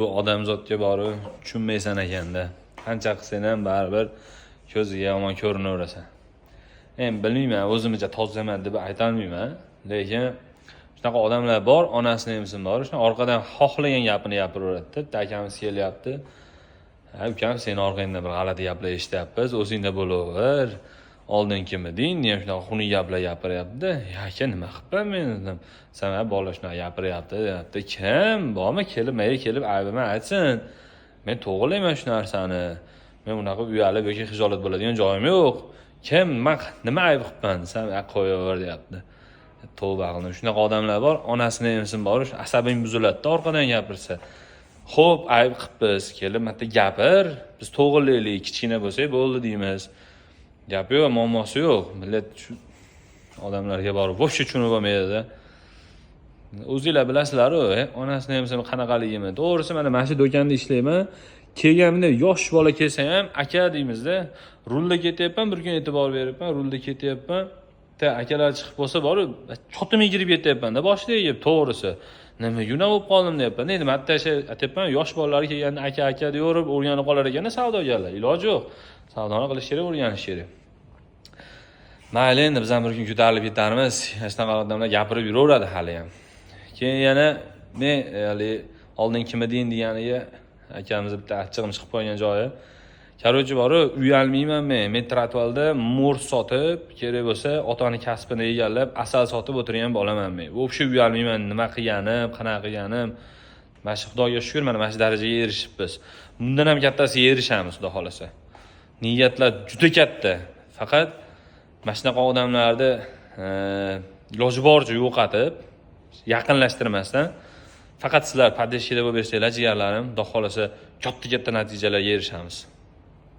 Bu odamzodga borib tushunmaysan ekanda. Qancha qilsang ham baribir ko'ziga yomon ko'rinaverasan. Men bilmayman, o'zimcha tozaman deb aytolmayman, lekin shunaqa odamlar bor, onasini emsin bor, shuna orqadan xohlagan gapini gapiraveradi. Akamiz kelyapti. Ha, ukam, seni orqangdan bir g'alati gaplar eshityapmiz, o'zingda bo'laver. Oldin kim eding? Nima shunaqa xunuk gaplar gapiryapti? Aka, nima qilibman men dedim. Sen bola shunaqa gapiryapti, deyapti. Kim? Bormi kelib aybimni aytsin. Men to'g'rilayman shu narsani. Men unaqa uyalib yoki xijolat bo'ladigan joyim yo'q. Kim? Nima ayb qilibman? Sen qo'yaver, deyapti. Tavba qildim. Shunaqa odamlar bor, onasini emsin borish, asabing buziladi orqadan gapirsa. Xo'p, ayb qilibmiz, kelib marta gapir. Biz to'g'rilaylik, kichkina bo'lsak bo'ldi deymiz. Gap yo'q, muammosi yo'q. Millat shu odamlarga borib vo'bshe tushunib olmaydi-da. O'zingizlar bilasizlar-ku, onasini emsin qanaqaligini. To'g'risi mana shu do'konda ishlayman. Kelganimda yosh bola kelsa ham aka deymizda. Rulda ketyapman, bir kun e'tibor beribman, rulda ketyapman. Akalar chiqib bo'lsa borib, chotimga kirib ketyapman-da, boshiga to'g'risi. Nima guna bo'lib qoldim deyapman. Nima hatta aytayapman, yosh bolalar kelganda aka deyorib o'rganib qolar ekan savdogarlar. Iloji yo'q. Savdoni qilish kerak, o'rganish kerak. Mayli, endi biz ham bir kun ko'tarilib ketarmiz. Shunaqa odamlar gapirib yuraveradi hali ham. Keyin yana men oldin kim eding deganiga akamiz bitta achchig'im chiqib qolgan joyi. Короче, borib, uyalmayman men. Men Tratvalda murs sotib, kerak bo'lsa, otani kasbini egallab, asal sotib o'tirgan bolaman men. Vo'bshe uyalmayman, nima qilganim, qanaqa qilganim. Mana shu Xudoga shukr, mana shu darajaga erishibmiz. Bundan ham kattasiga erishamiz, xudo xolasa. Niyatlar juda katta. Faqat mana shunaqa odamlarni iloji boricha yo'qotib, yaqinlashtirmasdan faqat sizlar podeshkida bo'lib bersanglar, jigarlarim, xudo xolasa katta natijalarga erishamiz.